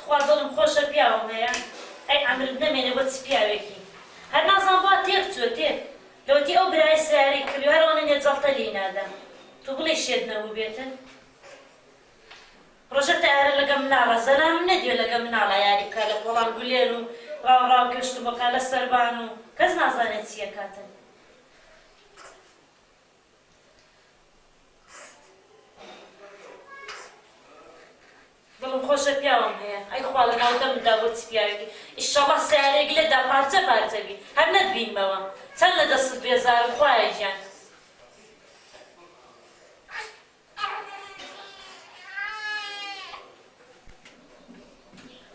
خوا دڵم خۆشە پیاوم هەیە ئەی عەمرت نەمێنێ بۆ چ پیاوێکی هەر نازانم بۆ تێک چوە تێک لەوەتی ئەو برای سیارەی کردو هەرەوەنە نێجەڵتە لێی نادا تو بڵێ شێت نەبوو بێتن ڕۆژە تەیارە لەگەم مناڵە زەنام نەدیێ لەگەم مناڵە یاری بکە لە کۆڵان گولێر و ڕاو کەشت و بەکە لە سەربان و کەس نازانێت چییە کاتن دڵم خۆشە پیاوم هەیە ئەی خوا لەناو دەمدا بۆ چ پیاوێکی ئیشەڵڵا سیارەیەک لێدا پارچە پارچەبی هەر نەتبینمەوە چەند لە دەستت بێزارم خوایە گیان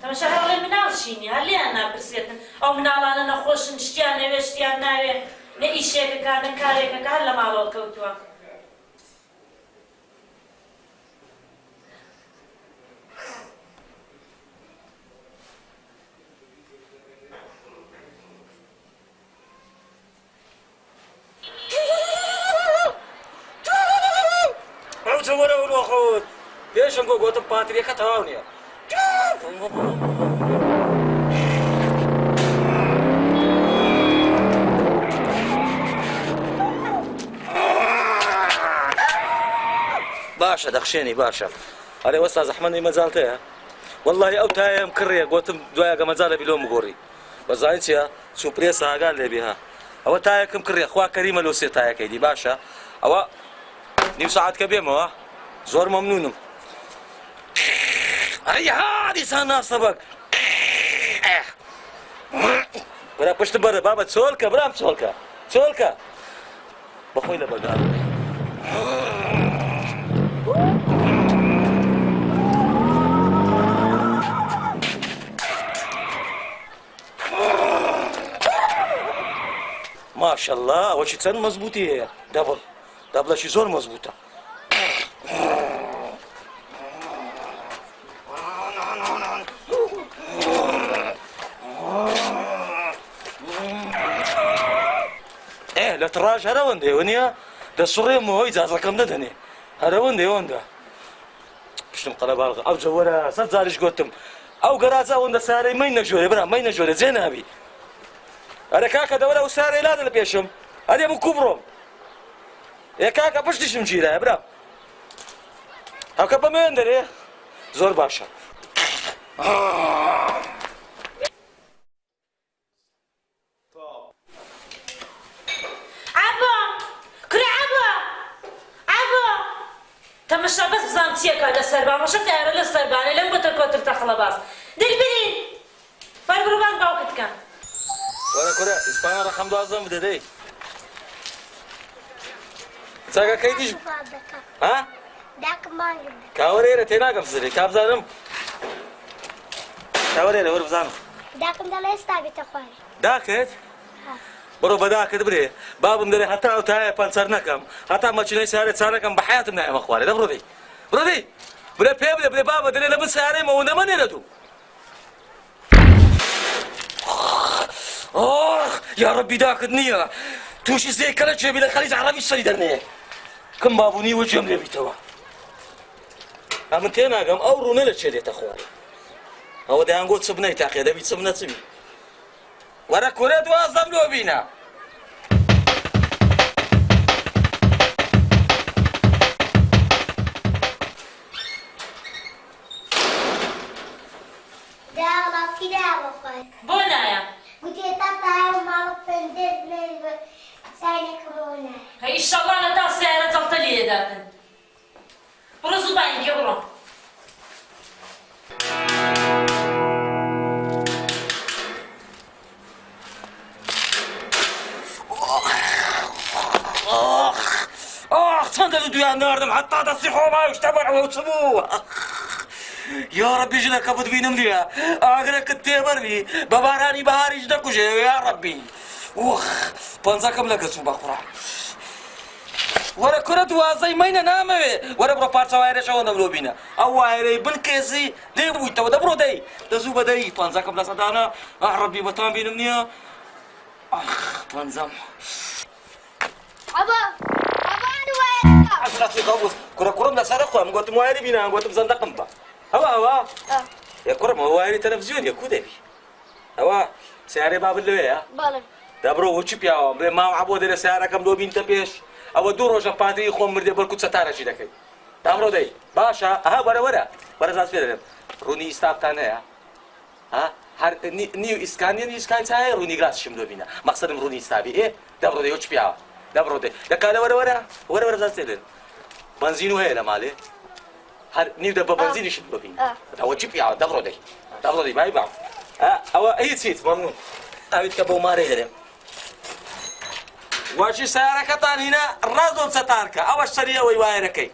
تەماشا هەڵێ مناڵشینی هەر لێیان ناپرسێتن ئەو مناڵانە نەخۆشن شتیان نەوێ شتیان ناوێ نە ئیشێکەکە نە کارێکەکە هەر لە ماڵەوە کەوتووە پێشم بۆ گوتم پاتریەکە تەواو نییە باشە دەخشێنی باشە ئەرێ وەستا زەحمەتی مەجاڵتەیە وەڵڵاهی ئەو تایەم کڕیە گوتم دوایەگە مەجاڵە بیلۆم بگۆڕی بەزانی چییە سوپرێسە ئاگان لێبێ ها ئەوە تایەکم کڕیە خوا کەریمە لەو سێ تایەکەی دی باشە ئەوە نیم سەعات کە بێمەوە زۆر مەمنونم ئەی ها دیسان ناسە بەک برا پشت بەرە بابە چۆلکە برام چۆلکە بەخۆی لە بەگار ماشەڵڵا ئەوەشی چەند مەزبوطی هەیە دەبڵەشی زۆر مەزبوطە لە تڕاژ هەرەوەندێوە نییە دەسوڕێمەوە ئیجازەکەم دەدەنێ هەرەوەندێوەندە پشتم قەلەباڵغا ئەو جەوەرە سەد جاریش گوتم ئەو گەراجە ئەوەندە سارەی مەی نەژۆرێ برا مەی نەژۆرێ جێ نابی ئەرە کاکە دەوەرە ئەو سارەی لادە لە پێشم ئەرێ بوو کوو بڕۆم ئێ کاکە پشتیشم گیرایە برا هەوکە بەمێن دەرێ زۆر باشە تەمەشا بەس بزانم چییەکە لە سەربان ڕۆژە تیارە لە سەربانە لەم بۆتە کۆتر تەخڵە باس دەیبرین بەربڕبان باوکت بکەن وەرە کورە ئیسپانیا ڕەقەم دوازدەم بدە دەی چاکەکەی دیش ها کاوەرێرە تێناگەم سزرێ کابزانم کاوەرێرە وەرە بزانم داکم دەڵێ ئێستا بێتە خوارێ داکت بڕۆ بەداکت برێ بابم دەرێ هەتا ئەو تایە پەنچەر نەکەم هەتا مەچینەی سیارێ چارەکەم بە حیاتم نایەمە خوارێ دە بڕۆ دەی برێ پێ بدە برێ بابە دەرێ لە من سیارەی مەوەندە منێرە دوو یا ڕەبی داکت نییە تووشی زێی کەلە چێبی لە خەلیج عەرەبی سەری دەرنێ کەم بابوونی وە گوێم لێبیتەوە من تێناگەم ئەو ڕوونە لە چێ دێتە خوارێ ئەوە دەیانگۆ چ بنەی تاقێ دەبی چ بنە چبی وەرە کورە دوازدەم لۆ بینە بۆ نایە هەی ئیشەڵڵا لەتا سیارە جەڵتە لێداتن بڕۆ زوبانیکە بڕۆ چەندە لە دویان ناردم حتا دەستی خۆماویشتە بەرەوە چ بوو یا ڕەبی ژنەکە بتبینم دیە ئاگرەکەت تێبەربی بە بارانی بەهاریش دەکوژێ یا ڕەبی پەنجەکەم لە گەچوو بەخوڕا وەرە کورە دوازدەی مەینە نامەوێ وەرە بڕۆ پارچە وایرەشەوە دەمرۆ بینە ئەو وایرەی بنکێزی دێ بوویتەوە دەبڕۆ دەی دەزوو بەدەی پەنجەکەم لە سەدانە ڕەبی بەتان بینم نییە پەنجەم كرة كرة من سارة خوام قلت مواري بينا قلت بزندقم با هوا يا كرم هو هاي تلفزيون يا كودبي هو سعر باب اللوية بەڵێ دبرو وش بيا ما عبود إلى سعر كم دو بين تبيش أو دور وجه باتري خون مرد بركوت ستارة شيء لكن دبرو ده باشا ها ورا زاس فيلم روني استاف تانه ها هر نيو إسكان ساي روني غلاس شملو بينا مقصدم روني استابي إيه دبرو ده وش بيا دبرو ده لكاله ورا زاس فيلم بنزينو هي لا مالي هر نيو دبا بنزين شملو بينا هو وش بيا دبرو ده باي باو أو أي سيت ممنون أبيت كبو ماري هذا واشي سيارة كتان هنا الرازول ستاركا أو الشريعة ويوايركي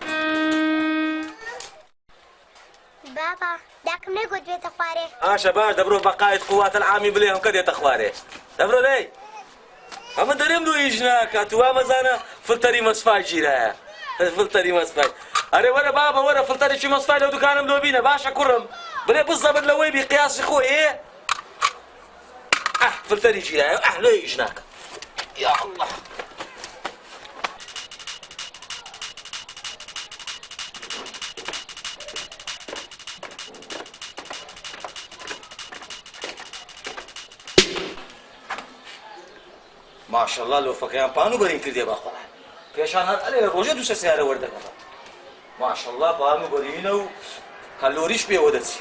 بابا داكم نەگوت بێتە خوارێ شباب دبرو بقاية قوات العامي بليهم كده تخواري دبرو لي أما دريم دو إجناك توا مزانا فلتري مصفاي جيرا فلتري مصفاي أري ورا بابا ورا فلتري شي مصفاي لو دكانم لو بينا باشا كرم بلي بالضبط لوي بقياس اخوي ايه فلتري جيرا لو إجناك يا الله ما شاء الله لو فكيان بانو برين كردي باخبر كيشان هات عليه روجه دوسه سياره ورده ما شاء الله بانو برينو كالوريش بيودتي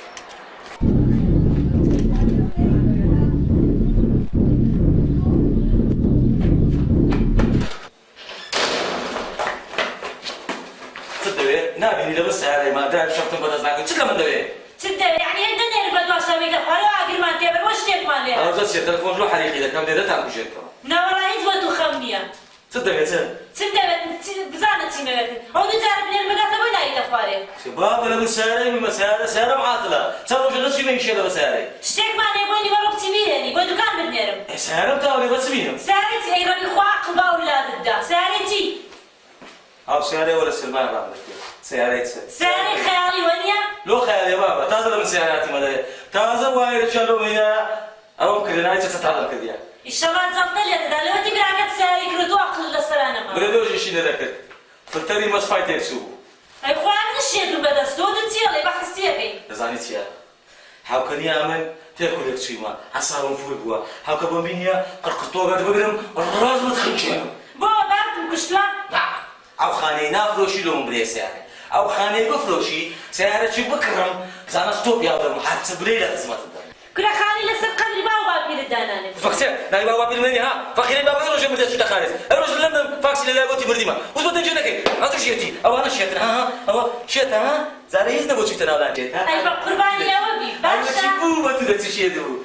تصدق نابي لبس سياره ما داير شفتم بدزناك تشد من دوي تبدأ يعني هنا نير بدو عشان يدخل وعقل ما تبر وش تبغى عليه أنا بس التلفون له حريقي إذا كان بدي تعمل شيء نورا يزود وخمية تصدق يا سيد تبدأ بزانة سيمة هو نجار من المقاطع ولا يدخل شباب أنا بالسيارة من مسيارة سيارة معطلة صاروا جلس شيء من شيء بسيارة اشتك معنا يبوني وروح تبيني بدو كان بدنيرم سيارة بتاعي بس بينهم سارتي أي ربي خواق باولاد الدا سارتي أو سيارة ولا سلمان بعمل سيارة ساري خيالي ونيا لو خيال يا بابا تازه من سياراتي ماذا تازه وايد شلو هنا أو ممكن نايت تتعلم كذا إن شاء الله تزبط لي هذا لو تقرأ قد ساري كردو أقل للسلانة ما بردوش شيء ذاك فلتري مس فايتر سو أي خوان الشيء بدست دود تيالي بحس تيالي زانيت يا هاو كان يعمل تاكل الشيما عصارهم فوق بوا هاو كبن بينيا قرقطوا قد بقرم الراس ما تخنشين بو بعد مكشلا نعم أو خاني نافروشي لهم بريس يعني أو خاني بفروشي سيارة شي بكرم زانا ستوب يا ولد محادثة بليلة تسمع كل خاني لسه قبل باو بابي الداناني فاكسي ناي بابا بالمني ها فاخرين بابا يروج من ذا خالد يروج لندن فاكسي لا قلتي برديما وزبط جنك ما تشيتي او انا شيت ها او شيت ها زاري يزنا بوتي تناولا جيت ها اي قرباني يا وبي باشا بو ما تدتشيدو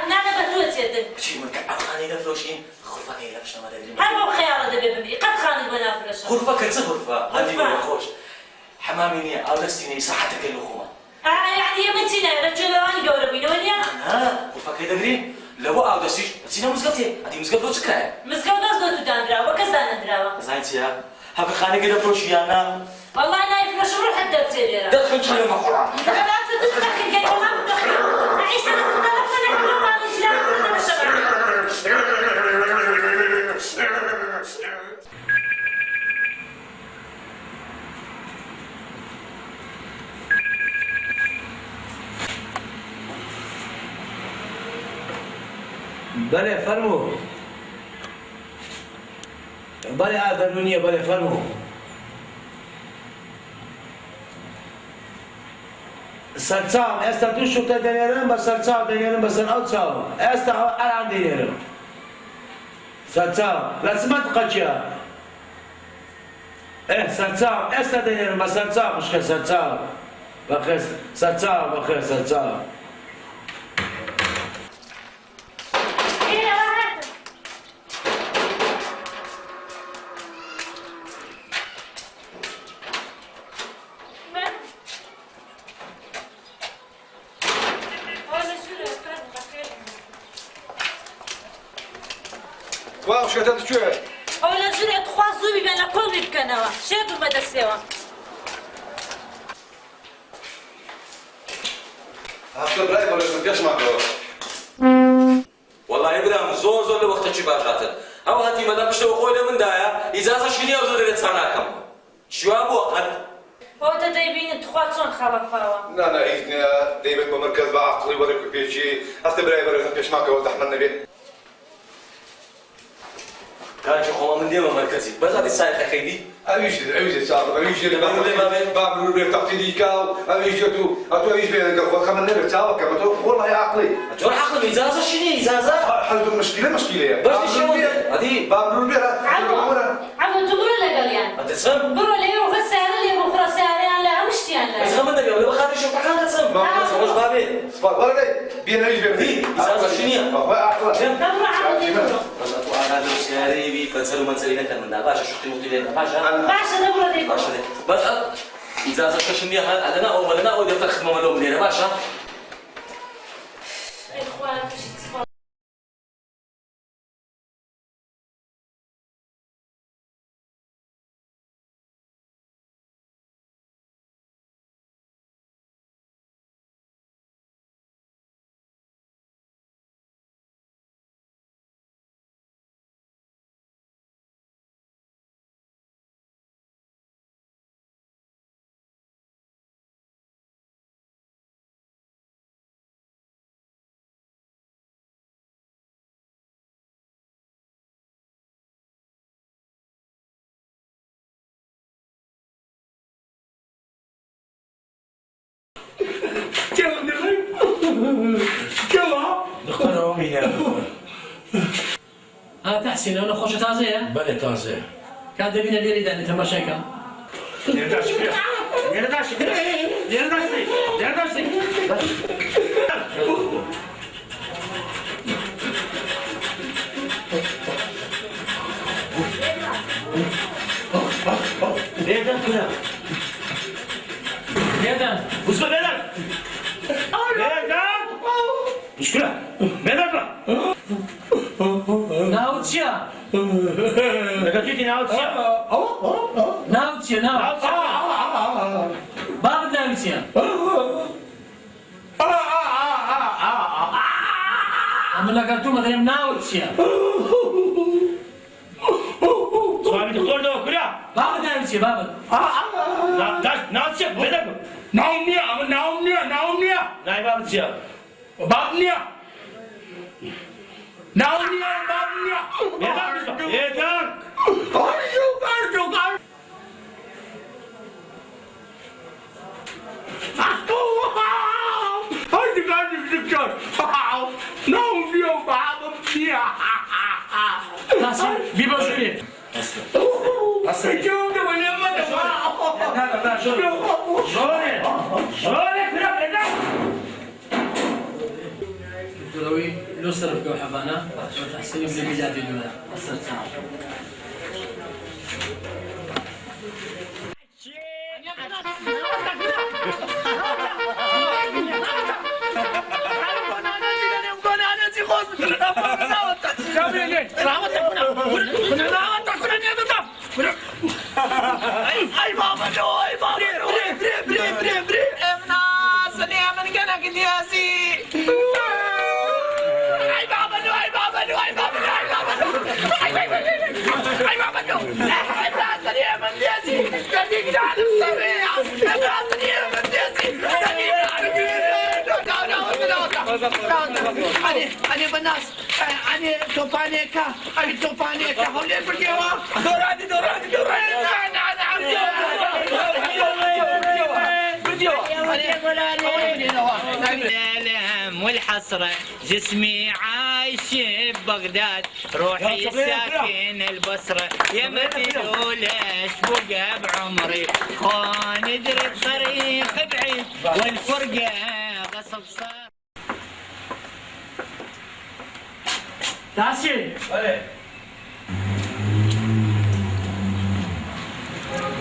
نانا بتوت يدن شي من افغاني لفروشين غرفه كاينه باش ما ادري هل بو خيار دبي بني قد خان البنافرش غرفه كنت غرفه هذه خوش حماميني او دستيني صحتك الخومه يعني يا بنتينا رجلواني قوربين وليا انا غرفه كده درين لو او دستيش تينا مسقطي هذه مسقط لو تكره مسقط دو داندرا وكزان دراوا زايتيا هاك خاني كده فروشي انا والله انا يفرش روح حد تسير دخل شي ما خلاص لا تدخل كده ما تدخل عيش انا تدخل انا ما بله فرمو بله آدرونیه بله فرمو سرچاو استا دو شوکتا دنیرم با سرچاو دنیرم با سر او چاو استا الان دنیرم سرچاو لازمت قچیا سرچاو استا دنیرم با سرچاو مشکل سرچاو بخیر سرچاو بخیر سرچاو واو شو هذا شو؟ أولا جري تخوازو بين كل بكنوا شادو بدا سوا هذا براي ولا سنتيش معك والله ابراهيم زور لوقت شي باجات او هاتي مدام شو خويا من دايا اجازه شنو وزاد لي تصنعكم شو ابو وقت هو تدايبين تخواتون خلفاوا لا لا إذن دايما بمركز بعقلي وريك بيجي هسه براي بريزن بيش معك وزحمنا بيه كان شو خما من ديما مركزي بس هذه السايقة خيدي أبيجي صار أبيجي باب الروبير تقتدي كاو أبيجي أبيجي بين خمن نبي تاوك كم والله يا عقلي جور عقل إزازة شنو إزازة حل مشكلة بس شو هذه باب الروبير عمو تقولوا لي قليان هتسم برو لي روح السعر لي بكره سعريان لا مشتيان لا بس غمض اليوم لو خاطر شو كان هتسم بس مش بابي والله بينا يجي دي إزازة شنو أخوي عقلي تبرع عمو دي برو هذا الشاري بنسلو منسلينا كان من باشا شفتي مطيلين باشا باشا دبرو دي برو باشا بس إذا شنو هذا أنا أو ولا أو دفتر خدمة ولا مدير باشا إخوانك دختر أمي تحسين أنا خوش تازية بله تازه كان دبينا ليري داني تماشيكا ليدان واسمع بيدك مشكلة بيدك ناوتشيا نكتيتي ناوتسيا ناوتشيا باب ناوتشيا عمل لك أنتم مثلا ناوتشيا سؤال دكتور ده كلها باب ناوتشيا باب ناوتسيا بيدك ناوميا ناي بابتسيا بابنيا ناوميا بابنيا بيدك تحسين بيبا شوية تقولي لو صرف جو حبانا وتحسين يبني بيجاتي الدولار أصرت ساعة أنا بناس أنا توبانيكا هولي برجوا دورادي الألم والحسرة جسمي عايش ببغداد روحي ساكن البصرة يا مدلو ليش بقى بعمري خان ادري الطريق بعيد والفرقة غصب صار تحسين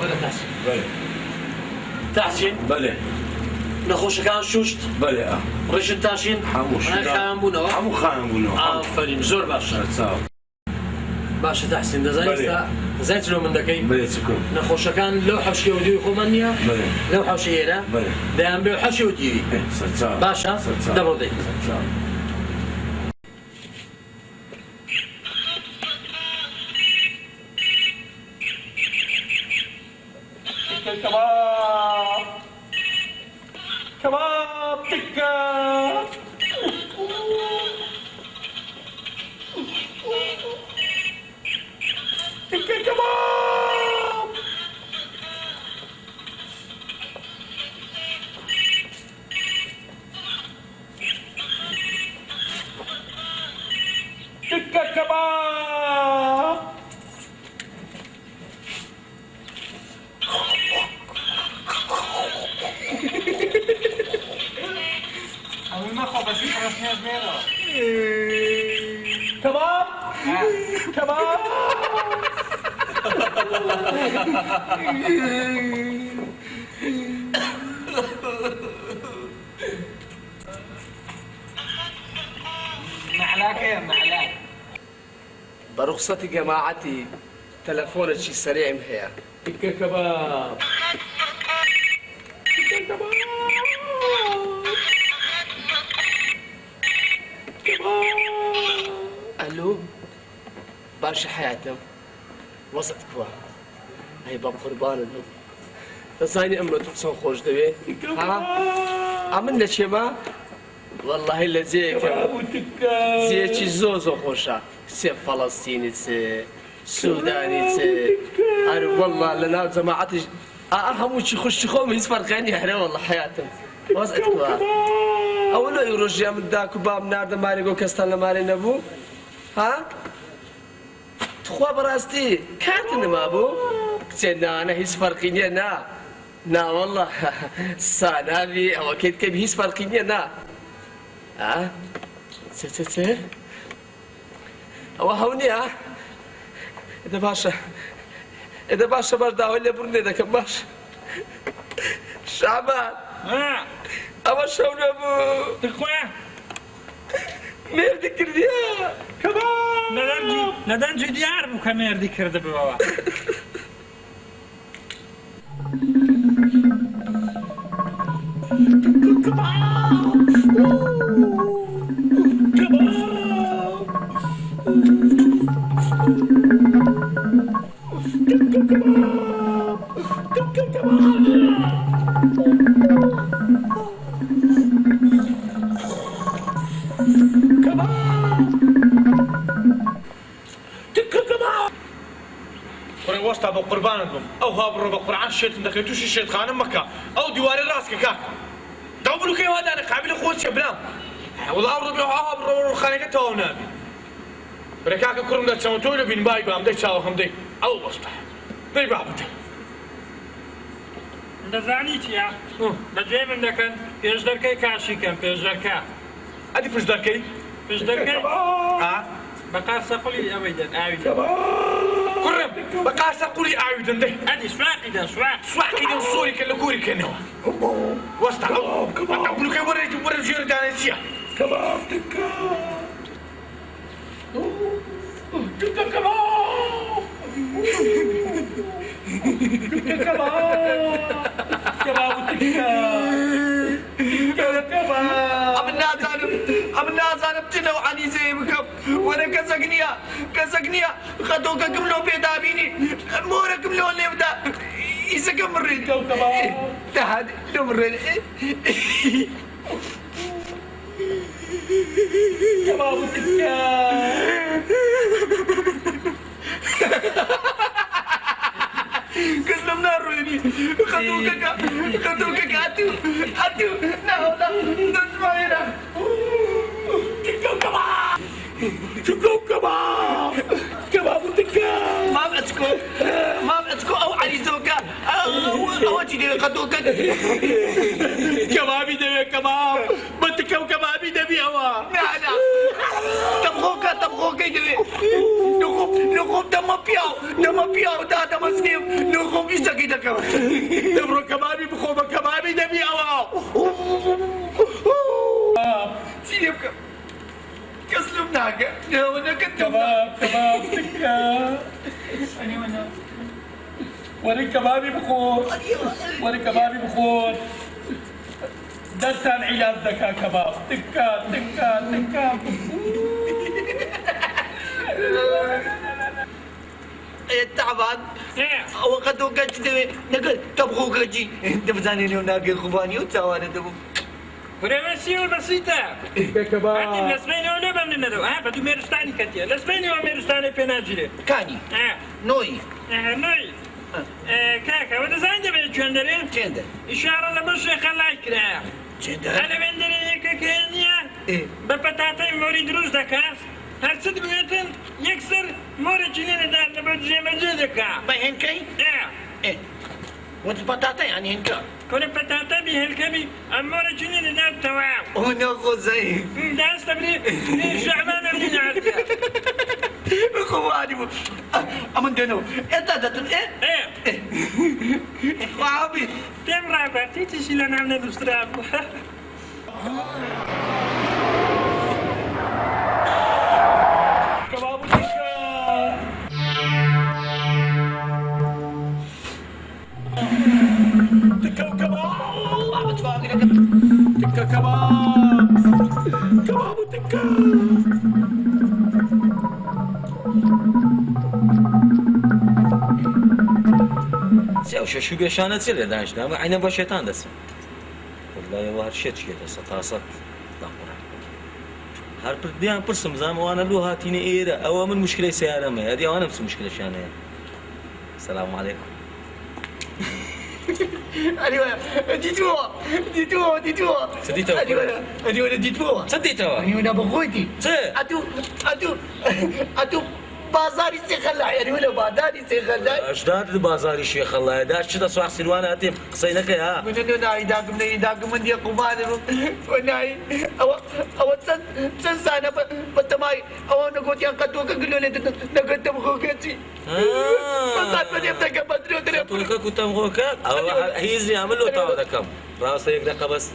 ولا تحسين تحسين بله نخوش كان شوشت بله رجل تاشين حموش خام بونو عمو خان بونو آفرين زور باشا صاحب باشا تحسين دزايستا زيت لو من دكي بله سكون نخوش كان لو حوش يودي خومانيا بله لو حوش يرا بله دام بيو حوش يودي صاحب باشا دبر دي كمان كباب تكة تكة كباب تكة كباب كباب كباب معلاك يا معلاك. برخصة جماعتي تلفونك سريع مهيا. تكة كباب تكة كباب كباب الو باشا حياتم وسط كوا هي باب قربان له تصاني امه تصون خوش دبي ها عملنا شما والله الا زيك زيك زوزو خوشا سيف فلسطيني سوداني عارف والله لنا جماعتي اهم شي خش خوم يسفر غني هنا والله حياتم وسط كوا اولو يرجع من داك باب نار ماريغو كستان ماري نبو ها تخوا براستي كاتن ما بو كتنا انا هيس فرقيني نا والله سانابي او اكيد كيف هيس فرقيني ها سير او هوني اذا باشا بردا ولا برني ذاك باش شعبان او شلون ابو تخوا مردي كرديا كمان ندنجي ديار بو كمردي كرد بابا. وسط ابو قربانكم او هاب الربع قرعان شيت دخلتوش الشيت خانم مكه او دواري راسك كاك دبلو كي هذا انا قابل اخوات شبلام والله الربع هاب الربع خانك تو نابي بركاك كرم ده تسوتوا بين باي بام ده تساو همدي او وسط باي بابتي دزانيت يا بجي من دكن بيش دركي كاشي كان بيش دركا ادي فيش دركي بيش دركي بقى سقولي ابدا اويدا كرم بقى سقولي اويدا ده ادي سواقي سواقي ده صوري كله كوري كنوا وسط دبلو كي ورا جير دانسيا كباب تكا تكا كباب تكا كباب كباب تكا كباب ابن نازانب تنو عني زي مكب وانا كسقنيا خدوك قبلو بيدا بيني مورا قبلو اللي بدا يسكن مريد تهد مريد كباب كسلم نارو يعني خدوك اتو لا نسمعنا كباب تكا ما بتكو او علي زوكا او تجي خدوك كبابي دبي كباب بتكو كبابي دبي هوا لا تبغوك دبي نخوب دم بياو دا دم سنيف نخوب يسكي دكا تبرو كبابي بخوب كبابي دبي هوا سيدي كسلم ناقة وانا كباب تكا وانا كبابي بخور دستان عيال ذكا كباب تكا تعبان وقد جي نقول تبغوك جي انت بزاني اليوم ناقي خباني وتساوانا دبو فرمسي والبسيطة بكبا عندي لسبيني ولا بمن ندو بدو ميرستاني كتير لسبيني وميرستاني بيناجري كاني اه نوي نوي كاكا وده زايد بيتشندرين تشندر إشارة لبش خلاك كده تشندر أنا بندري كينيا إيه ببتاتي موري دروس دكاس هل صدق بيتن يكسر موري جنين دار نبتجي مجدك باين كي إيه وانت بطاطا يعني هنكا كل بتاتا بهالكبي موري جنين دار تواو ونقول زي ده استبري شعبان اللي نعرفه خواني أمن دنو أنت دتن إيه ايه وعبي تم رابع تيجي لنا من الاستراب كباب تكا تكا وكباب تكا كباب كباب تكا سيو شو بيشانة تسير دانش دام عينا بشيطان دس والله يا هرشيت شيء دس تاسط دقرة هر بديان برسم زام وانا لو هاتيني إيرا أو من مشكلة سيارة ما هذه أو نفس مشكلة شانة السلام عليكم أيوة ديتوا صديتوا أيوة ديتوا صديتوا أيوة بقولتي صدق أتو بازاري سيخلع يعني ولا بازاري سيخلع أجداد بازاري شيخ الله داش شدا صاح سلوان أتيم قصينك يا من إنه ناي داكم من دي قمان وناي أو سنسانا بتماي أو نقول يا قدوك قلوا لي نقدر مخوكتي بس بدي أبتكر بدري تقولك كنت مخوك أو هيزني عمل له تعود كم راسه يقدر بس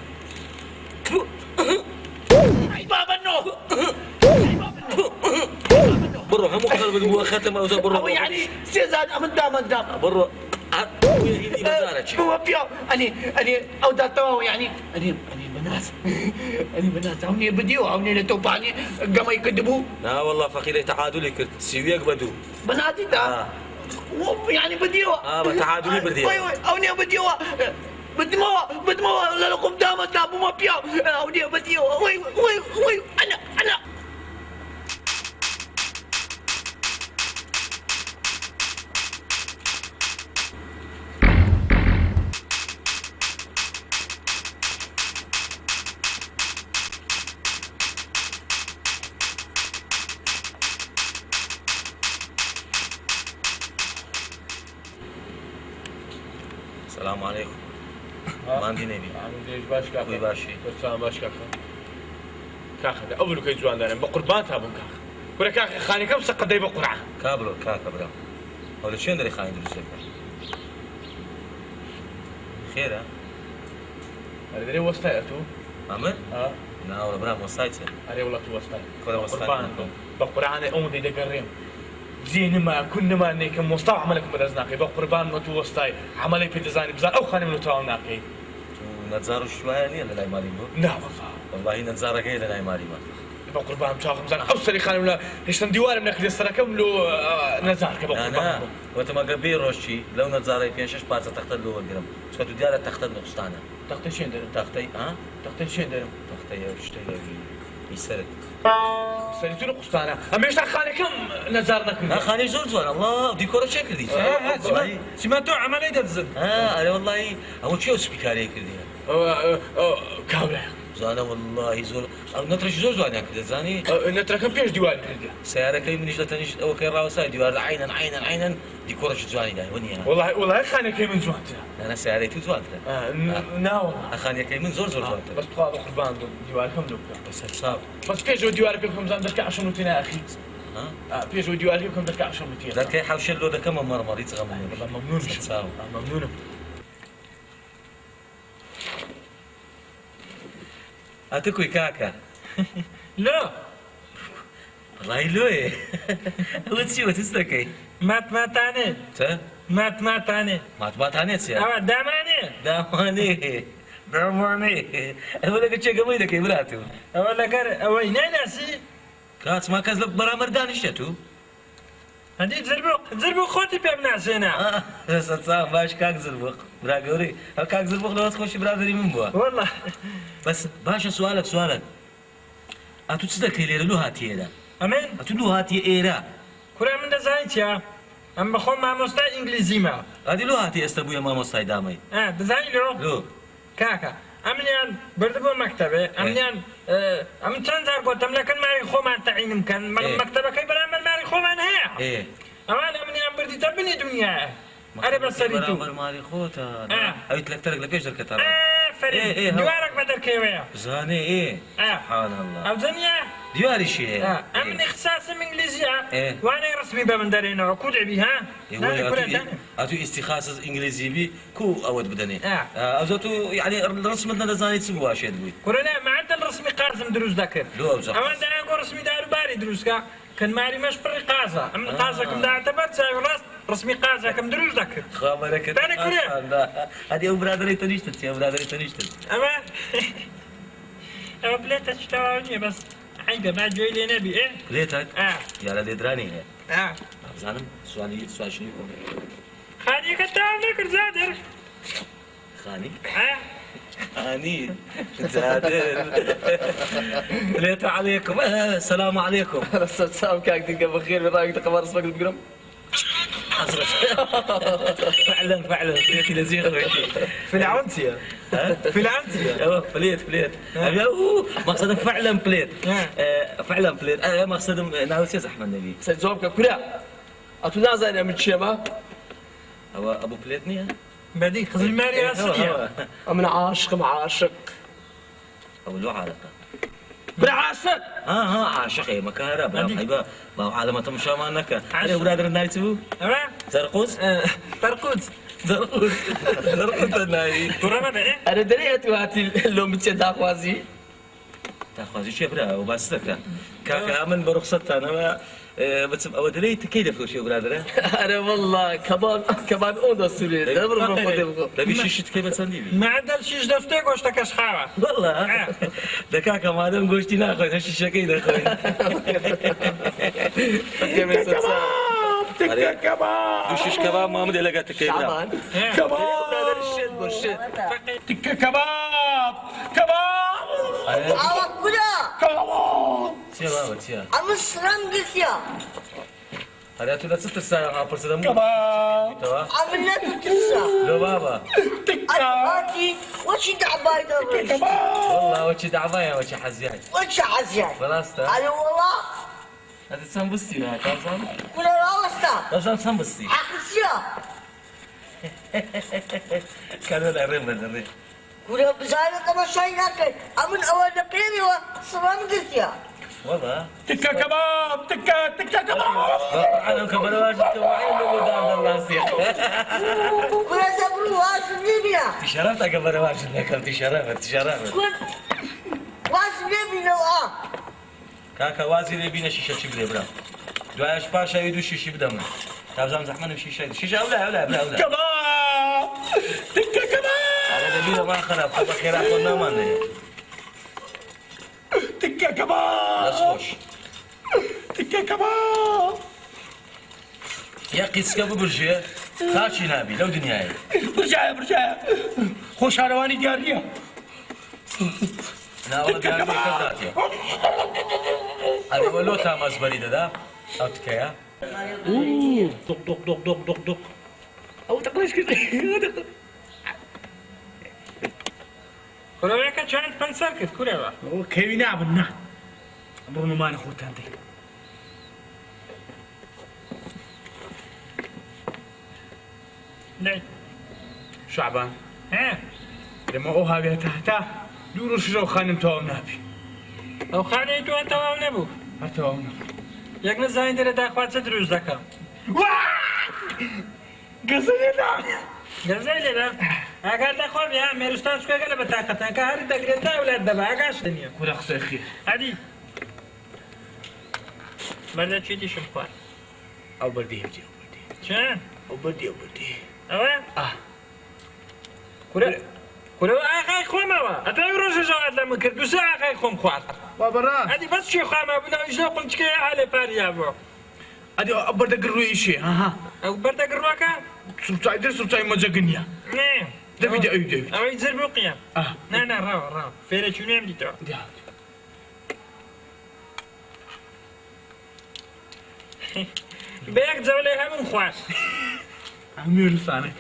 بابا نو برو هم قلب هو ختم أو برو أو يعني سيزان أمن دام برو هي بزارك هو بيو أني أو داتو يعني أني بناس هوني بديو هوني لتوباني قام يكذبوا لا والله فقير تعادلي كنت سيويك بدو بناتي دا يعني بديو تعادلي بديو وي هوني بديو بدموا لا لكم دامت ابو ما بيو هوني بديو وي انا السلام عليكم ما عندي نبي عندي باش كاكا خوي باشي سلام باش كاكا كاكا أولو كي جوان دارم بقربان تابون كاكا ولا كاكا خاني كم سقط داي بقرعة كابلو كاكا برا ولا شو ندري خاين درسك خير ها أنا دري وسطايتو عمل لا ولا برا وسايتي أنا ولا تو وسطاي كل وسايتي قربان بقرعة أنا أم دي دقريم زين ما كنا ما نيك مستوى عملك مدزناكي بقربان ما تو وسطاي عملي في ديزاين بزار أو خاني من تاوناكي نتزارو شوية لي لا مالي مو نعم والله نتزارك هي لا مالي ما بقربان مشاغم زين أوصل خاني ولا إيش ديوار منك دي سركم لو نزارك بقربان أنا وقت ما قبي روشي لو نتزاري في شش بارت تختل له الجرم شو تديار تختل نقصتانا تختي شين درم تختي تختي شين درم تختي وشتي يسرق سنتين قسطانا أما إيش خاني كم نزارنا كنا خاني زور الله ديكور شكل دي سمعتوا عملية تزن أنا والله أول شيء سبيكاري كذي كابلة زانا والله زور أو نترش زور أنا كذا زاني نترى كم بيش ديوار كذا سيارة كي منيش لتنيش أو كي راوساي ديوار عينا ديكور شو زاني ده ونيا والله خاني كي من زوانته أنا سيارتي زوانته نا والله خاني كي من زور زوانته بس بخاف قربان ديوار كم لوك بس حساب بس بيجوا ديوار كم زان دك عشان نوتينا أخي بيجوا ديوار كم دك عشان نوتينا ذاك يحوش له ده كم مرة يتغمر والله ممنون حساب ممنون أتكوي كاكا لا والله لوي وتشي وتستكي مات تاني تا مات تاني ما تانيت يا داماني داماني أقول لك شيء قوي لك إبراتو أولا كار أوين ناسي كات ما كذب برامر دانشتو هەدی زربوق خۆتی پێ بناسێنە سەرچاو باش کاک زربوق برا گەورەی هەر کاک زربوق لەوەت خۆشی برادری من بووە وەڵڵا بەس باشە سوالك ئەتو چ دەکەی لێرە لۆ هاتیێرە ئەمێن ئەتو لۆ هاتیە ئێرە کورا من دەزانی چیە ئەم بەخۆم مامۆستای ئینگلیزیمە ئەدی لۆ هاتی ئێستا بوویە مامۆستای دامەی دەزانی لۆ کاکە ئەمنیان بردبوو مەکتەبێ ئەمنیان ئەم چەند جار گۆتەم لەکەن ماری خۆمان تەعینم کەن مەکتەبەکەی بەرامبەر ماری خۆمان هەیە ئەوان ئەمنیان بردیتە بنی دنیایە ئەرێ بەسەری تو ماری خۆتە ئەویت لەکتەرێک لە پێش دەکەتە دیوارێک بە دەرکەوەیە بزانێ سبحان الله ئەو جەنیە دیواریشی هەیە ئەمن اختصاصم ئینگلیزیە وانەی ڕسمی بە من دەرێنەوە کو دەبی ها ئەتو ئیستیخاسز ئینگلیزی بی کو ئەوەت بدەنێ ئەوزە تو یعنی ڕسمت نەدەزانی چ بواشێت بووی کورەنە معدل ڕسمی قازم دروست دەکرد ئەوان دەیانگۆ ڕسمی داروباری دروستکە کەنماری مەش پڕی قازە ئەم قازەکەم داهاتە بەر چاوی ڕاست ڕسمی قازەکەم دروست دەکرد خابەرەکەت هەدی ئەو برادەری تەنیشتت چیە برادەری تەنیشتت ئەوە بلێتە شتەواو نییە بەس عیبە با گوێی لێ نەبی لێتت یاە لێدرانی هەیە بزانم سواشنی کۆ خانیەکە تاو نەکرد زادر خانی خانی زادر لێتە عەلەیکم سەلام عەلەیکم سەرچاو کاک دیگە بەخێر بێ تەقەبا ڕسمەکەت بگرم فعلا فليتي لزيغ فلعنتيا ايوه فليت مقصد فعلا بليت فعلا بليت مقصد ناوي سيز احمد النبي سيزوبك كلها اتو نازل من شيما هو ابو بليتني بدي خزي ماري اسيا من عاشق او له علاقه بالعاشق عاشق يا مكهرب حبيبه ما هو علامة مشامانك على اولاد النايتو زرقوز زرقوز الناي انا دريت وهاتي اللون بتشي داخوازي شي برا وباسك كاكا من برخصتها انا بس اودري تكيد في شي برادر انا والله كمان اوضه سوري تبي شي كيف تصندي ما عدل شي دفتك واش تكشخاوه والله دكاكا ما دام قلتي ناخذ هالشي شكيد اخوي تكا كباب دوشش كباب ما مدي لقى تكا شعبان كباب برشد تكا كباب Awak kuda. Siapa? Amu seram gitu. Ada tu dah setes saya ngapur sedang. Kebab. Amu nak tutusa. Lo baba. Ati, wachi da'bai dah. والله وجه دعبايا وجه حزيان. Wachi azyan. خلاص تا. Ayo wallah. هذا سامبستي لا كازان. Kuda rawasta. لازم سامبستي. Akhsia. كانوا الرم. Kuda besar kamu saya nak. Amun awal nak kiri wa seram gitu. والله. تكا كباب تكا كباب أنا كبر واجد توعين من دام الله سيا. Kuda sabru wasbibia. تشرفت كبر واجد لكن تشرفت. Wasbibia wa. كاكا وازي اللي بينا شيشة شبلي برا. دعاش باشا يدو شيشة بدمه. تابزام زحمة شيشة أولا. كباب تكا كباب على دبينا ما خرب حبا خيرات ولا ما نه. تكا كباب لسوش. تكا كباب يا قيس كابو برجع خاشي نابي لو دنياي. برجع خوش عرواني ديارية لا والله دياري كبراتي. هذا ولو تامس بريدة ده أو تكيا. دق او تقليش كده كورا كان بنسر كده كورا كيفي نعبنا برونو ما نخوت عندي لا شعبان ها لما اوها بها تحته دورو شجو خانم توام نابي او خانه تو انت واو نبو هتوام ياك نزاين دره داخوات دروز دكا قصيدة گزایلی نه اگر دخواب یا میرستان سوی گله بتاقتن که هر دگرنده اولاد دبا اگرش دنیا كل أخصائي خير عادی برده چی دیشم خواه أو بردي چه؟ أو بردي اوه؟ كله آقای خوام اوه اتای روز جاید لما کرد دوسه آقای خوام خواد وبرا عادی بس چی خوام ابو نویش نقل چکه حال پاریا بو هادي بردا قروي شي ها او بردا قروكا سلطاي در سلطاي مزقنيا نعم دافيد اي دافيد او يزر بوقيا نا راو فيرا شو نعم ديتو بيك زوليها من خواس عمير لسانك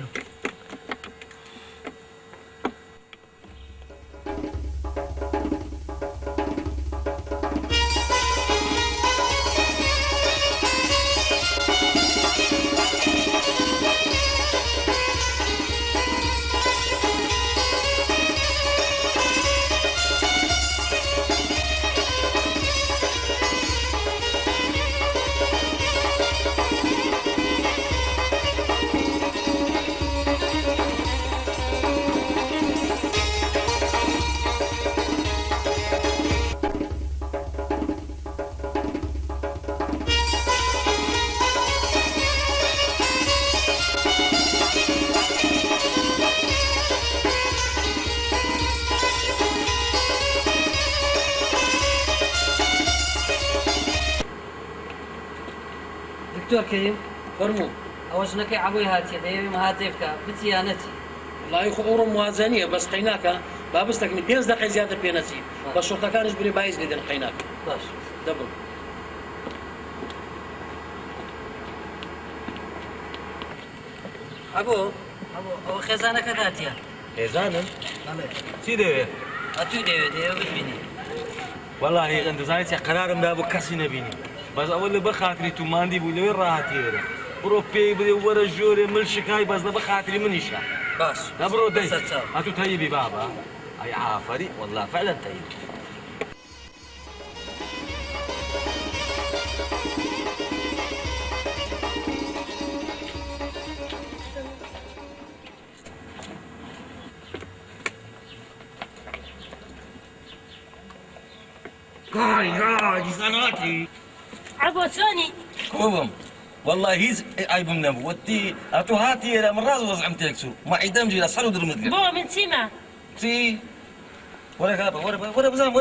دكتور كريم فرمو أوش نكي عبوي هاتي دايما ما هاتيفك بتيانتي والله يخو أمور موازنية بس قيناك بابستك من 5 دقائق زيادة بينتي بس شرطة كان يجبري بايز لدن قيناك باش دبل أبو أو خزانة كذاتيا خزانة؟ أمي چی دەوێ؟ أتو ديو بتبيني والله ئەندەزانێت قەرارم دا بۆ کەسی نەبینی بەس ئەوە لە بەخاتری تو ماندی بوو لەوێ ڕاهاتیێرە بڕۆ پێی بدێ وەرە ژۆرێ ملشکای بەس لە بەخاتری منیشە باش نەبڕۆ دەی هەتوو تەیبی بابا ئەی ئافەری والله فعلا تەیب قاي لساناتي عبو توني كوبم والله هيز عيب من ابو ودي اتو هاتي انا من راس وزعم تكسو ما عيدمجي لا صلو درمت بو من تيما تي ولا كلام ولا بزلم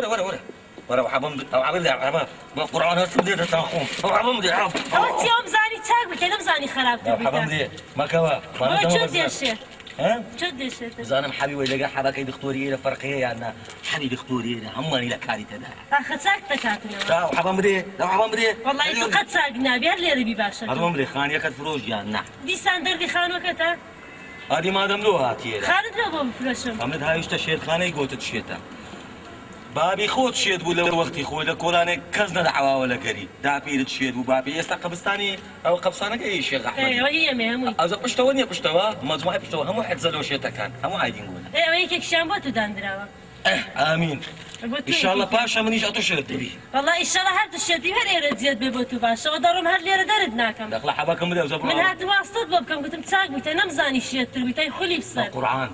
ولا حبم او عبد الله قرآن هات بديت تاخوم او حبم دي عرب هو يوم زاني تاك بك زاني خراب حبم دي ما كوا ما شو دير ها شو دير زانم حبي ولا حبك دكتوريه فرقيه يعني حبي دكتوريه هماني لك هذه تدا اخ ساكتك هاتنا لا حبم دي والله انت قد ساقنا بها اللي ربي باشا حبم دي خان يكد فروج يعني دي ساندر دي خانوكتا هذه ما دام له هاتي خالد لو بو فلوشم محمد هاي اشتشيت خانه قوت تشيتا بابي خود شيت ولا وقتي خود كولانه كزنا دعوا ولا كري دا بير تشيت وبابي يستقبستاني او قبصانه اي شيخ احمد ايوه هي مهموي از قشتوني قشتوا مجموعه قشتوا هم واحد زلو شيتا كان هم عايدين نقول ايوه هيك شامبو تدندراوا امين ان شاء الله باشا منيش اتشرت تبي والله ان شاء الله هاد الشتي هل يرد زياد ببوتو باشا ودارهم هل يرد دردناكم دخل حباكم بدي من هاد واسطه بكم قلت متساق بيتا نمزاني شيت تربيتاي خلي بصير القران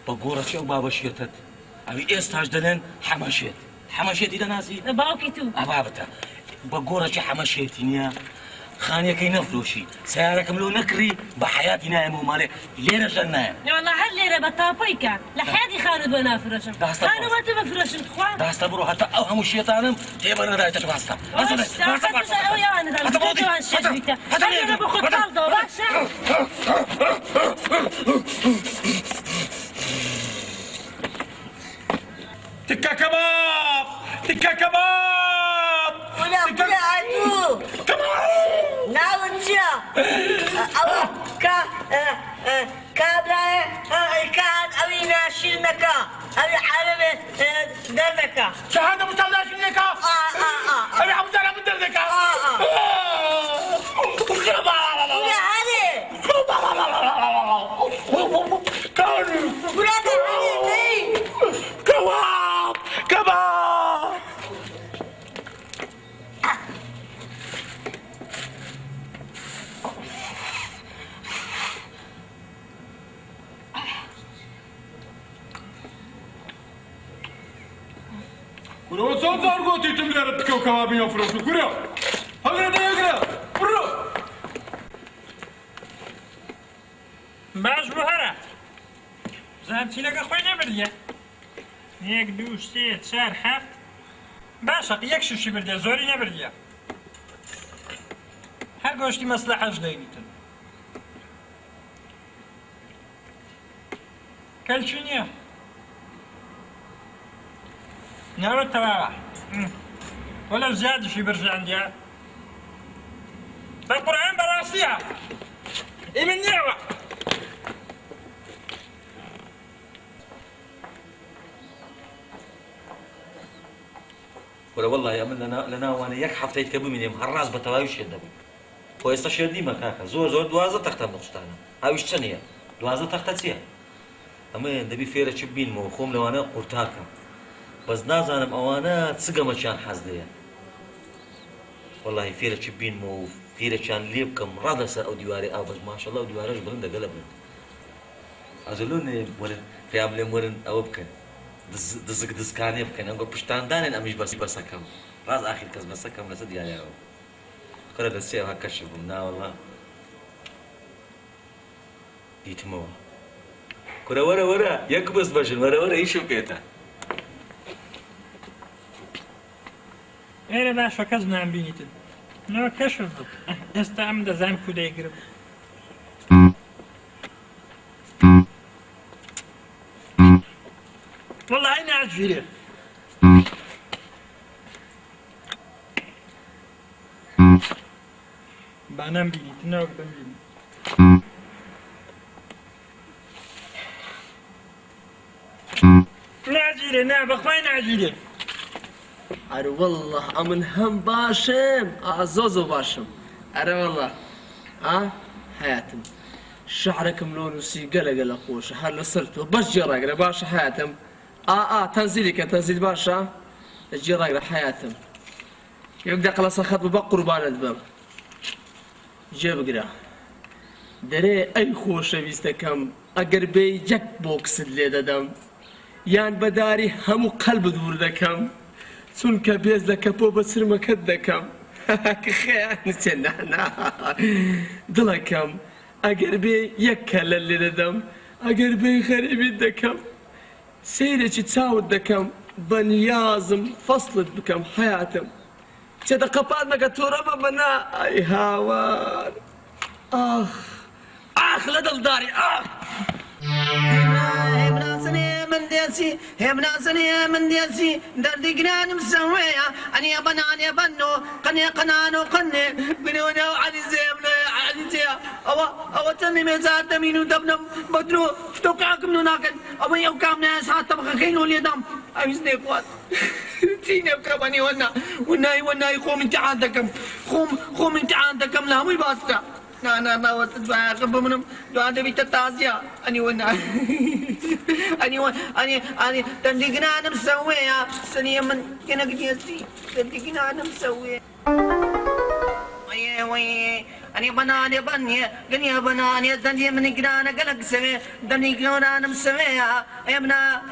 بقوره شو بابا شيتت ابي استاج دلن حماشيت اذا ناسي باوكي تو ابابتا بقوره شي حماشيتنيا خانيه كي نفلوشي سيارك لو نكري بحياتي نايم ومالي ليره جنايم والله هل ليره بطابيكا لحياتي خالد وانا فرشم خانوا ما تبى فرشم اخوان داستا برو حتى اوهم الشيطان تيبر انا دايت باستا انا باخذ طالده باشا تكا كباب ولا عدو ناوتيا او كابلا كان ابي ناشرنك ابي حالم درنك شهاده مستودع شنك ابي حمد الله من درنك ولا هذه كان ولا هذه كباب ولو صوت زارقوتي تملي تكو كبابي يفرشوا كوريا هذا ده يقرا برو باش بهرة زانتي لك اخوي نبرديا يك دو سي چار هفت باشا يك شوشي برديا زوري نبرديا گۆشتی مەسلەحەش دەینیتن کەلچی نییە ناوت تەواوە وەلەو زیادیشی برژاندیە بەقورئان بەڕاستیە ئیمن نییەوە ولا والله من لنا وانا يك حفتيت كبو من يوم هالراس بتوايش يدبو هو يستشير ديما كاكا زور دوازة تختم نقطانا هاوش ثانية دوازة تختتيها اما دبي فيرة شبين مو خوم لو انا قرتاكا بس نازانم اوانا تسقى مشان حزدية والله فيرة شبين مو فيرة كان ليبكم ردسة او ديواري او بس ما شاء الله ديواريش بلندا قلبن ازلوني ورن في عملي ورن او بكن دز كان يبكن أنا بشتان دانين أمش بس كم راس آخر كز بس كم نسد يا كره دسيه هكشف منا والله يتموا كره ورا يكبس بجن ورا يشوف كيتا أنا باش كزنا عم بينيتن نو كشف استعمل دزام كده يقرب والله عيني عجيرة بانام بيني تناوك بنبيني نعجيرة نعم بخوين عجيرة أري والله أمن هم باشم أعزوزو باشم أري والله حياتم شعركم لونه سي قلق خوش هلا صرتوا بس جرق باشا حياتم تنزيلك تنزيل باشا الجرق حياتم يبدا خلاص اخذ بقربان الدم جيب قرا دري اي خوش بيستكم اقربي جك بوكس اللي دم يان بداري هم قلب دور دكم سنك بيز لك بو بسر مكدكم خير نتنا دلكم اقربي يكل اللي دم اقربي خريبي دكم سيرك تساود دكم بنيازم فصلت بكم حياتم تدقبات مكتورة منا اي هاوار اخ لدل داري هبناسني من ديسي دردي قنان مسوية أني بناني بنو قني قنانو قني بنونا علي زيبنا علي زيا أو تني مزاد دمينو دبنم بدرو فتوقعكم نوناكن أو يوكام ناس حتى بخينو اليدم أمس نيقوات تيني بكباني ونا خوم انت عندكم خوم انت عندكم لا مو باستا نا وتدعى قبمنم دعاء دبي تتازيا أني تندقنا أنا مسويها سنية من كنا قديسي تندقنا أنا مسويها وي أني بناني قني بناني تندي من قنانا قلق سوي تندقنا أنا مسويها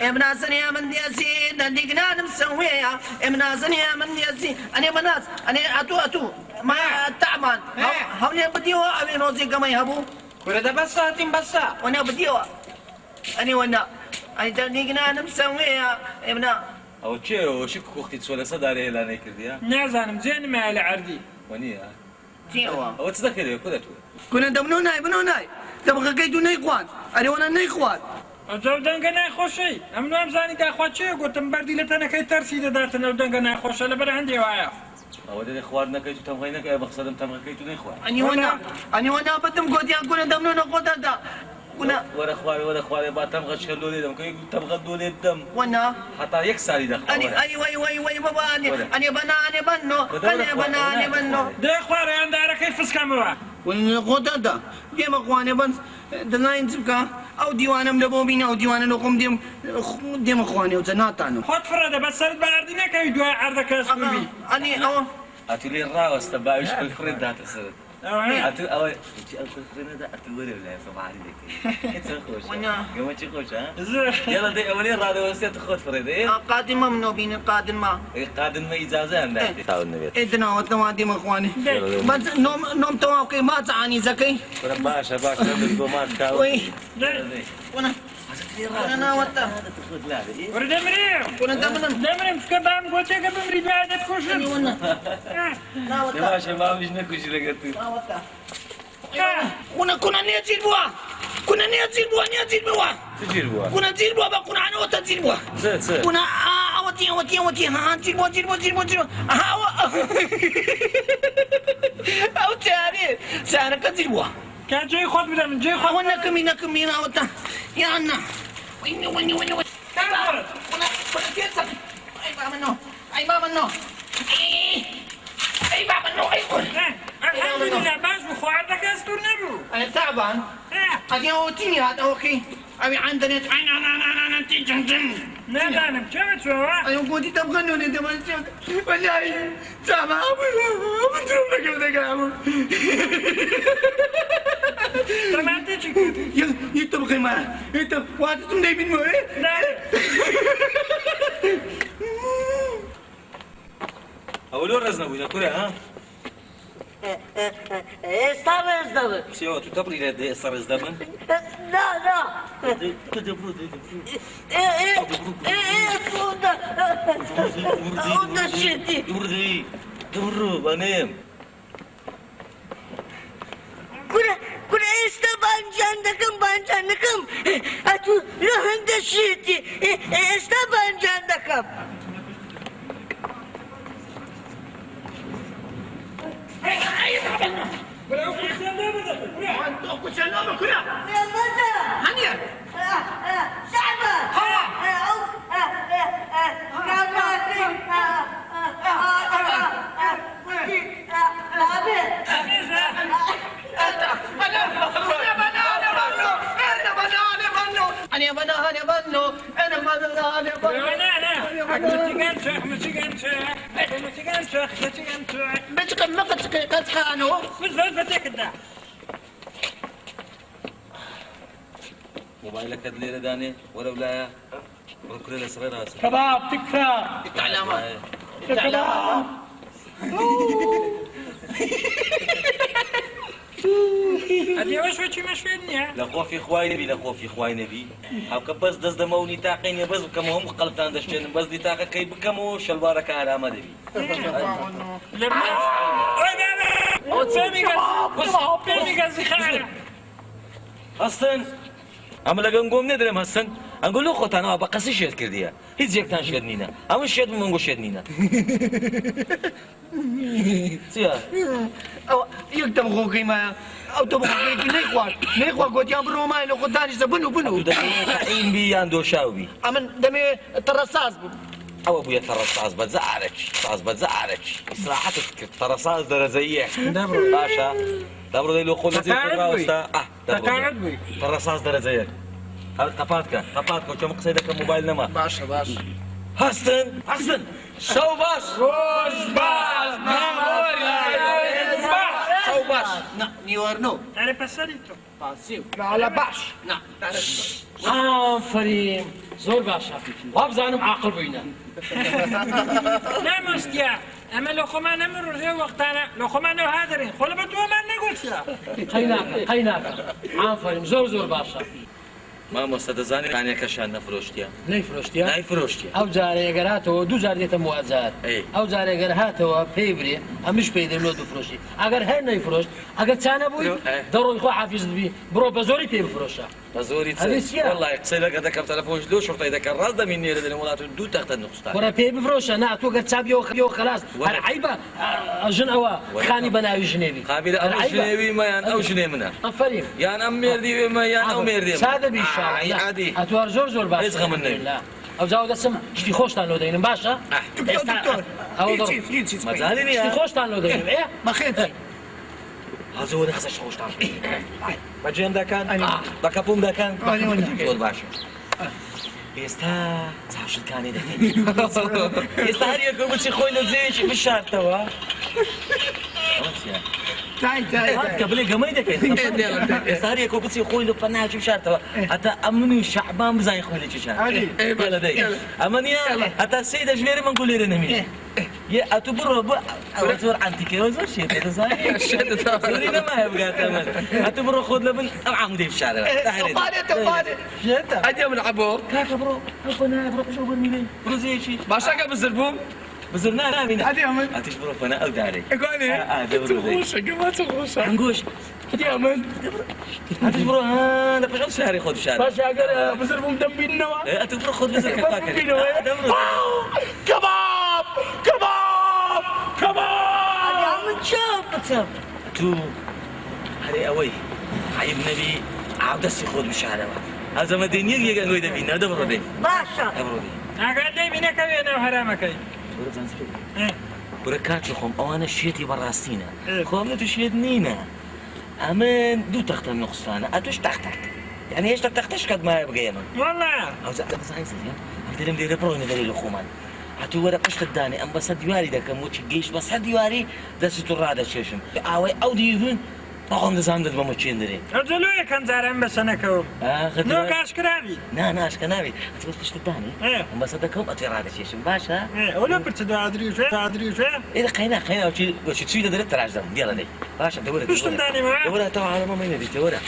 ابنا سنية من ديسي تندقنا أنا مسويها ابنا سنية من ديسي أني بناس أني أتو ما تعبان هوني بديوا أبي نوزي كما يهبو ورد بسا تيم بسا وانا بديوا وانا تندقنا أنا مسويها ابنا او شك اختي تسولى صداري لا نكرديا نازانم زين ما على عردي ونيا تيوا او تذكري كنا دمنوناي تبغى كيدو نيقوان أنا وانا نيقوان ئەو دەنگە ناخۆشەی ئەم نامزانی داخوا چێ گوتم بەردی لە تەنەکەی تەرسی دەداتن ئەو دەنگە ناخۆشە لەبەر هەندێ وایە ئەوە دەێ خوارد نەکەیت و تەمغی نەکەی بەخسەدەم تەمغەکەیت و نەیخوارد ئەنی وەنا بەدەم گۆتیان کونە دەمنۆنە خۆدەدا وەرە خوارێ با تەمغە چکە لۆ لێدەم کەی تەمغە دۆ لێدەم وەنا حتا یەک ساڵی دەخوارد وای بابا ئەنێ بەنانێ بەنۆ بەنانێ بەنۆ دێ خوارە ئەندارەکەی فسکەمەوە وەنە خۆدەدا دێمە خوانێ بەن دەڵاین چ بکە ئەو دیوانم لە بۆ بینە ئەو دیوانە لە خۆم دێمە خوانێ و جە ناتانم خۆت فرەدە بە سەرت بەردی نەکەوی دوای عەردەکە سبی ئەنی ئەوە ئەتو لێ ڕاوەستە باویش خوێن داتە سەرت ئەتو ئەوە خوێنەدا ئەتو وەرە لای سەماری دەکەی چەند خۆشە گەمە چی خۆشە یاڵە دەی ئەوە لێ ڕادەوەستێت خۆت فرێدە قادمە منۆ بینە قادمە قادنمە ئیجازەیان دادێ تاون نەبێت ئێدناوەتەوە دێمە خوانێ نۆم تەواو بکەی ماچە ئانی زەکەی باشە بۆ ماچ کاوە أنا وتا ورد مريم كنا دمنا دمرم سكبام قلت لك بمري بعد تكوشن نا وتا ماشي ما مش نكوش لقيت نا وتا كنا نيجي بوا كنا نيجي بوا تجير بوا كنا نجيل بوا بكون أنا وتا نجيل بوا سير كنا أوتي ها نجيل بوا ها أو تاري سأنا كنجيل بوا كان جاي خد بدا من جاي خد وانا كمي نا وتا يا عنا وين تعال كنا كيسك أي بابا نو الحمد لله باش بخو عندك استور نبو أنا تعبان أدي أوتيني هذا أوكي أبي عندنا أنا تيجن لا لا انا مشيت سوا أنا قلت تبغنوني تبغى والله تعبان أبي تروح لك أبو ما تجي يتبغي ما يتب واتم نايبين مو لا أولو رزنا ويا كوريا ها Estava. سيو تبري لدي صار الزمن Não. Onda gente. دورو بنام Kuna esta banjandakam. Atu lahanda shiti. Esta banjandakam. سلام كلها هنيا شعبة أنا بنو موبايلك الليلة داني ولا ولاية ولا كل الأسرار هاسه كباب تكفى تعلم هذه وش مشيني لا خوفي خواي نبي او كبس دز دموني تاقين بس كم هم قلبتان دشتن بس دي تاقه كي بكمو شلوارك على ما دبي حسن اما لقنقوم ندرم حسن انقول له خوت انا بقصي شيت كرديا هيز يكتان شدنينا اما شيت من نقول شدنينا سيا أو يكتب خوكي ما أو تبغى نيخوا قلت يا برو ما لو خداني بنو عين بي عنده شاوبي أمن دمي ترصاص او ابويا ترصاص بتزعلك صراحتك ترصاص درزيح باشا دبرو دي لو خلصي فراوستا تقاعد ترصاص درزيح هل قفاتك وكم قصيدك الموبايل نما باشا حسن شو باش شو باش نيورنو انا بساليتو لا باش فريم زور باشا وابزانم عاقل بينا لا مستيا اما لو خما نمر زي وقتنا لو خما نو هادرين خل بدو ما نقولش قيناك فريم زور باشا ما مستدزاني يعني كشان نفروشتيا نفروشتيا او جاري اگراتو دو جاري تموازات او جاري اگراتو فيبري امش بيدر لو دفروشي اگر هر نفروشت اگر تانا بوي ضروري خو حافظ بي برو بزوري تي بفروشا بزوري والله يقصي لك هذاك تليفون لو شرطه اذا كان راس مني هذا المولات دو تحت النقطه ورا بي بفروشا نا تو قد يو خلاص هر عيبه جن اوا خاني بناوي جنيبي قابل او جنيبي ما يان او جنيمنا فريم يان ام ميردي ما يان او ميردي هذا بي عادي اتوار زور باشا ازغم النبي او زاود اسم شتي خوشتان لو داينم باشا دكتور او ضرب ما زالني شتي خوشتان لو داينم ايه ما خيتي هذول خسش خوشتان بجيم دا كان بكابوم دا كان زول باشا استا صاحب كاني ده استا هر يكو بتشي خوينا زيش بالشهر توا تعال قبل قميدة كده صار يكو بتصير خوي له فنان شو شارته حتى أمني شعبان بزاي خوي له شو شارته يلا داي أمني حتى السيدة جويري ما نقول لنا مين يا أتبرو أتور عنتي كيوزو شيء تزاي سورينا ما يبغى تمام أتبرو خذ لبن عم دي في الشارع تفادي شتا أجي نلعبوا كاكا برو أنا برو شو بني برو زي شيء باشا بزربوم بزرنا رامين أدي أمن أتيش برو فنا أو داري إخواني تغوشة كمان تغوشة عنقوش أدي أمن أتيش برو أنا بشغل شهري خذ شهر باشا بزربوم دم بالنوا أتبرو خذ بزر كاكا كباب كباب كباب عم تشوف تو هري أوي عيب نبي عبدس خذ بشهر هذا ما دينيك يجي نقول ده بينا ده برو ده باشا برو ده أقعد لي بينك وبين وحرامك برو زانسبيل بركات لكم أنا شيتي براستينا خم نتشيد نينا أمان دو تخت النقصان أتوش تختك يعني إيش تختش قد ما يبغى يمن والله أو زاد زين زين أقدر مدير بروني دليل الخومان هاتو ورا قشت الداني أم بس ديواري ده كموتش جيش بس ديواري ده ستور هذا شيشم أو ديفن أقوم دزاند بموتشين دري أجلوه كان زارم بس أنا كوم نو كاش كرابي نا أشكنابي أنت بس قشت الداني أم بس ده كم أطير هذا شيشم باشا ولا برتدو أدري شو إذا قينا وش تسوي ده درت تراجع يلا دي باشا دورة مش تداني معاه دورة تو على ما مين دي دورة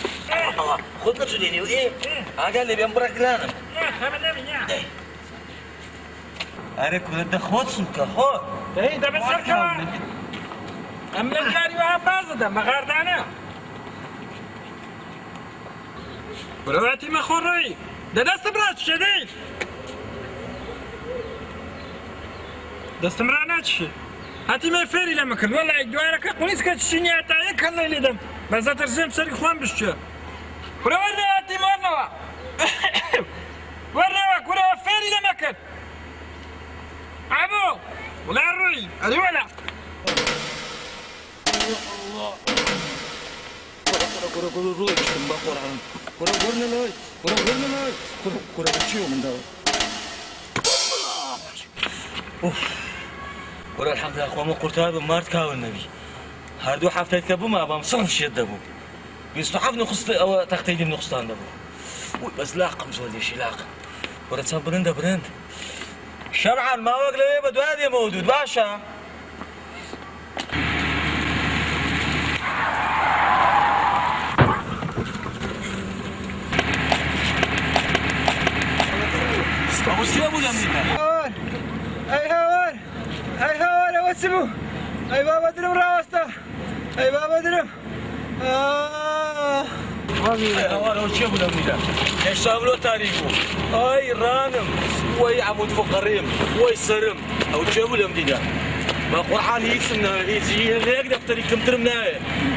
خذنا تسوليني وإيه قال لي بيمبرك لانم أنا كنت خود سمك خود إيه ده بس الكوان أم الجاري وعبازة ده مغاردانا برواتي مخوري ده دست برات شديد دست مرانات شي هاتي ما فيري لما كل والله دوارك قوليس كتشيني عطايك الله اللي دم بس ترسم سري خوان بشتو برواتي مرنوا ورنوا كورا فيري لما كل عبو ولا الروي هذي ولا الله كورا روي كم بقران كورا قرنا لوي كورا بتشيو من دوا كورا الحمد لله أخوان قرطاب مارت كاو النبي هردو حفتة كبو ما أبام صنف شيء دبو بيستحف نخص أو تختيدي من نقصان دبو بس لاقم زودي شي لاقم كورا تصاب برند شرعا ما وقلي بدو هذه موجود باشا أبو سيبو لمني أي هون واسمو أي بابا درم راسته أي بابا درم أي هون وشيبو لمني ايش صابلو تاريخو أي رانم وي عمود فقريم وي سرم أو شيبو لمني ما قرآن يسمنا يك دفتري كم ترمنا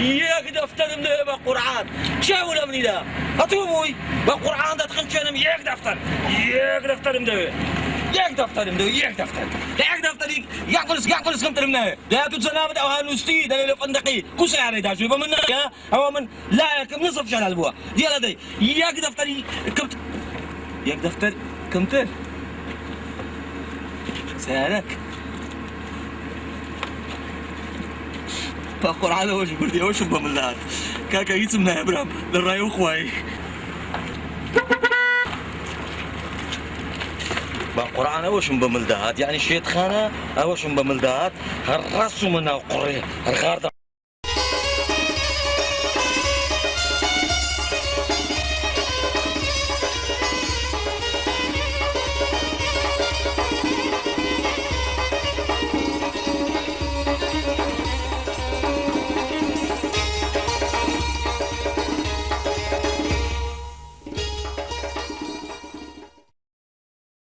يك دفتر من ما قرآن شو ولا مني لا أتوبوي ما قرآن ده تخنشنا يك دفتر من يك دفتر يعقلس كم ترمنا لا تتزنابد أو هالوستي ده اللي فندقي كوسعر ده شو بمنا يا هو من لا كم نصف شهر البوا دي دي يك دفتر كم تر سألك فقرآن وش بردي وش بملات كاكا يسمنا يا برام للراي وخواي بقرآن وش بملدات يعني شيت خانة وش بملدات هالرسو منا قرية الغارة